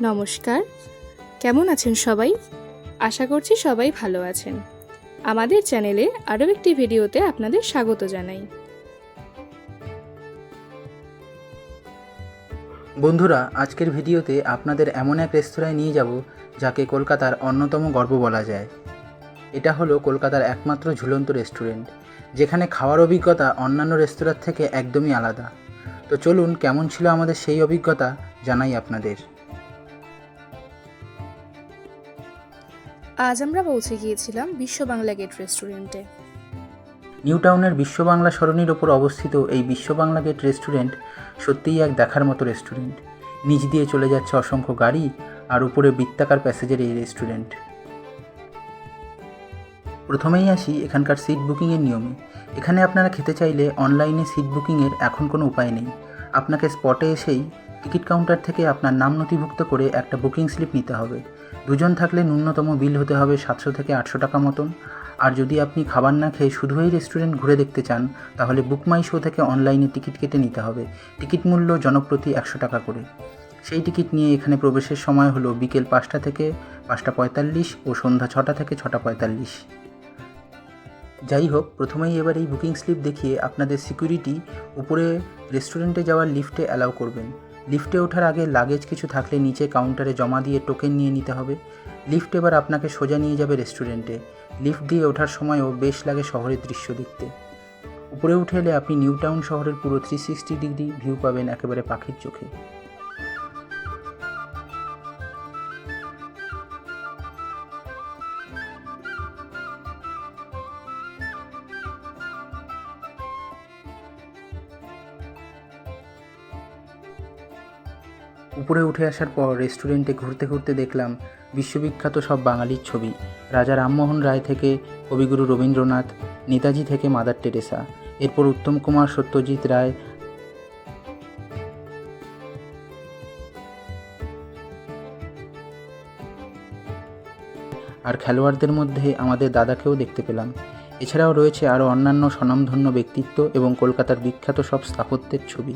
নমস্কার, কেমন আছেন সবাই? আশা করছি সবাই ভালো আছেন। আমাদের চ্যানেলে আরও একটি ভিডিওতে আপনাদের স্বাগত জানাই। বন্ধুরা, আজকের ভিডিওতে আপনাদের এমন এক রেস্তোরাঁয় নিয়ে যাব যাকে কলকাতার অন্যতম গর্ব বলা যায়। এটা হলো কলকাতার একমাত্র ঝুলন্ত রেস্টুরেন্ট, যেখানে খাওয়ার অভিজ্ঞতা অন্যান্য রেস্তোরাঁর থেকে একদমই আলাদা। তো চলুন, কেমন ছিল আমাদের সেই অভিজ্ঞতা জানাই আপনাদের। আজ আমরা পৌঁছে গিয়েছিলাম বিশ্ব বাংলা গেট রেস্টুরেন্টে। নিউ টাউনের বিশ্ব বাংলা সরণির ওপর অবস্থিত এই বিশ্ব বাংলা গেট রেস্টুরেন্ট সত্যিই এক দেখার মতো রেস্টুরেন্ট। নিচ দিয়ে চলে যাচ্ছে অসংখ্য গাড়ি, আর উপরে বৃত্তাকার প্যাসেজের এই রেস্টুরেন্ট। প্রথমেই আসি এখানকার সিট বুকিংয়ের নিয়মে। এখানে আপনারা খেতে চাইলে অনলাইনে সিট বুকিংয়ের এখন কোনো উপায় নেই। আপনাকে স্পটে এসেই টিকিট কাউন্টার থেকে আপনার নাম নথিভুক্ত করে একটা বুকিং স্লিপ নিতে হবে। দুজন থাকলে ন্যূনতম বিল হতে হবে 700 থেকে 800 টাকা মতন। আর যদি আপনি খাবার না খেয়ে শুধু এই রেস্টুরেন্ট ঘুরে দেখতে চান, তাহলে বুক মাই শো থেকে অনলাইনে টিকিট কেটে নিতে হবে। টিকিট মূল্য জনপ্রতি 100 টাকা করে। সেই টিকিট নিয়ে এখানে প্রবেশের সময় হলো বিকেল 5টা থেকে 5টা 45 ও সন্ধ্যা 6টা থেকে 6টা 45। যাই হোক, প্রথমেই এবার এই বুকিং স্লিপ দেখিয়ে আপনাদের সিকিউরিটি উপরে রেস্টুরেন্টে যাওয়ার লিফটে অ্যালাউ করবেন। লিফটে ওঠার আগে লাগেজ কিছু থাকলে নিচে কাউন্টারে জমা দিয়ে টোকেন নিয়ে নিতে হবে। লিফট এবার আপনাকে সোজা নিয়ে যাবে রেস্টুরেন্টে। লিফট দিয়ে ওঠার সময়ও বেশ লাগে শহরের দৃশ্য দেখতে। উপরে উঠে এলে আপনি নিউ টাউন শহরের পুরো 360 ডিগ্রি ভিউ পাবেন একেবারে পাখির চোখে। উপরে উঠে আসার পর রেস্টুরেন্টে ঘুরতে ঘুরতে দেখলাম বিশ্ববিখ্যাত সব বাঙালির ছবি। রাজা রামমোহন রায় থেকে কবিগুরু রবীন্দ্রনাথ, নেতাজি থেকে মাদার টেরেসা, এরপর উত্তম কুমার, সত্যজিৎ রায়, আর খেলোয়াড়দের মধ্যে আমাদের দাদাকেও দেখতে পেলাম। এছাড়াও রয়েছে আরও অন্যান্য স্বনামধন্য ব্যক্তিত্ব এবং কলকাতার বিখ্যাত সব স্থাপত্যের ছবি।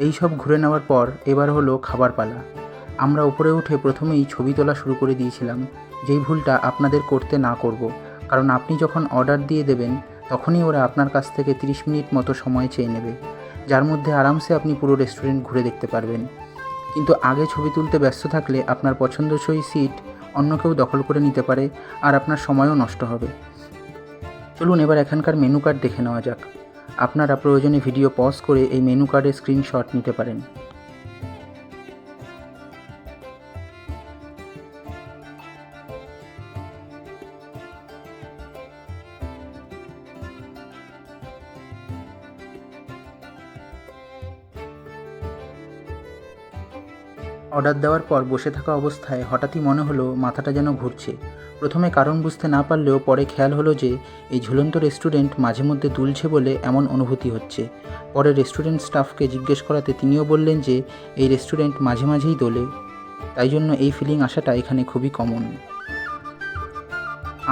এই সব ঘুরে নেওয়ার পর এবার হলো খাবার পালা। আমরা উপরে উঠে প্রথমেই ছবি তোলা শুরু করে দিয়েছিলাম, যেই ভুলটা আপনাদের করতে না করব, কারণ আপনি যখন অর্ডার দিয়ে দেবেন তখনই ওরা আপনার কাছ থেকে 30 মিনিট মতো সময় চেয়ে নেবে, যার মধ্যে আরামসে আপনি পুরো রেস্টুরেন্ট ঘুরে দেখতে পারবেন। কিন্তু আগে ছবি তুলতে ব্যস্ত থাকলে আপনার পছন্দসই সিট অন্য কেউ দখল করে নিতে পারে, আর আপনার সময়ও নষ্ট হবে। চলুন এবার এখানকার মেনু কার্ড দেখে নেওয়া যাক। আপনারা প্রয়োজনে ভিডিও পজ করে এই মেনু কার্ডের স্ক্রিনশট নিতে পারেন। অর্ডার দেওয়ার পর বসে থাকা অবস্থায় হঠাৎই মনে হলো মাথাটা যেন ঘুরছে। প্রথমে কারণ বুঝতে না পারলেও পরে খেয়াল হলো যে এই ঝুলন্ত রেস্টুরেন্ট মাঝে মধ্যে দুলছে বলে এমন অনুভূতি হচ্ছে। পরে রেস্টুরেন্ট স্টাফকে জিজ্ঞেস করাতে তিনিও বললেন যে এই রেস্টুরেন্ট মাঝে মাঝেই দোলে, তাই জন্য এই ফিলিং আসাটা এখানে খুবই কমন।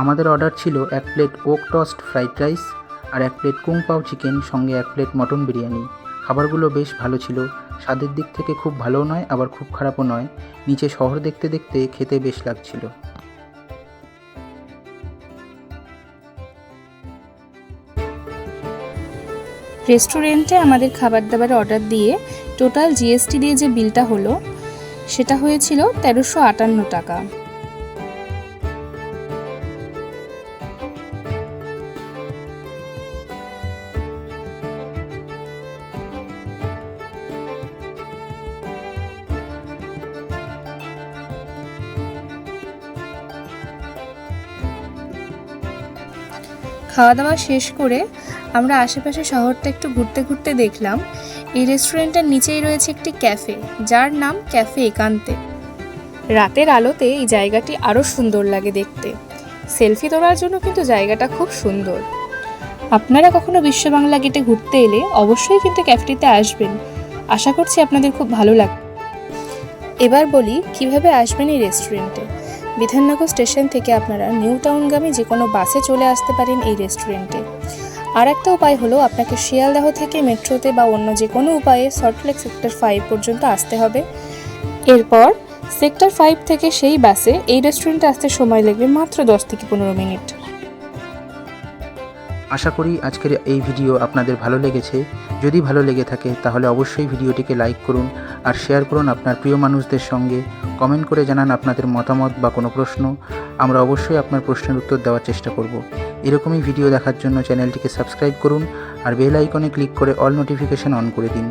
আমাদের অর্ডার ছিল 1 plate wok tossed fried rice আর 1 প্লেট কুং পাও চিকেন, সঙ্গে 1 প্লেট মটন বিরিয়ানি। খাবারগুলো বেশ ভালো ছিল, স্বাদের দিক থেকে খুব ভালোও নয় আবার খুব খারাপও নয়। নিচে শহর দেখতে দেখতে খেতে বেশ লাগছিল। রেস্টুরেন্টে আমাদের খাবার দাবার অর্ডার দিয়ে টোটাল জিএসটি দিয়ে যে বিলটা হলো সেটা হয়েছিল 1358 টাকা। খাওয়া দাওয়া শেষ করে আমরা আশেপাশে শহরটা একটু ঘুরতে ঘুরতে দেখলাম এই রেস্টুরেন্টের নিচেই রয়েছে একটি ক্যাফে, যার নাম ক্যাফে একান্তে। রাতের আলোতে এই জায়গাটি আরও সুন্দর লাগে দেখতে। সেলফি তোলার জন্য কিন্তু জায়গাটা খুব সুন্দর। আপনারা কখনো বিশ্ব বাংলা গেটে ঘুরতে এলে অবশ্যই কিন্তু ক্যাফেটিতে আসবেন। আশা করছি আপনাদের খুব ভালো লাগবে। এবার বলি কিভাবে আসবেন এই রেস্টুরেন্টে। বিধাননগর স্টেশন থেকে আপনারা নিউ টাউনগামী যে কোনো বাসে চলে আসতে পারেন এই রেস্টুরেন্টে। আর একটা উপায় হলো আপনাকে শিয়ালদহ থেকে মেট্রোতে বা অন্য যে কোনো উপায়ে সল্টলেক সেক্টর 5 পর্যন্ত আসতে হবে। এরপর সেক্টর 5 থেকে সেই বাসে এই রেস্টুরেন্টে আসতে সময় লাগবে মাত্র 10 থেকে 15 মিনিট। আশা করি আজকের এই ভিডিও আপনাদের ভালো লেগেছে। যদি ভালো লেগে থাকে তাহলে অবশ্যই ভিডিওটিকে লাইক করুন আর শেয়ার করুন আপনার প্রিয় মানুষদের সঙ্গে। কমেন্ট করে জানান আপনাদের মতামত বা কোনো প্রশ্ন। আমরা অবশ্যই আপনার প্রশ্নের উত্তর দেওয়ার চেষ্টা করব। এরকমই ভিডিও দেখার জন্য চ্যানেলটিকে সাবস্ক্রাইব করুন আর বেল আইকনে ক্লিক করে অল নোটিফিকেশন অন করে দিন।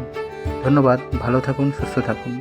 ধন্যবাদ, ভালো থাকুন, সুস্থ থাকুন।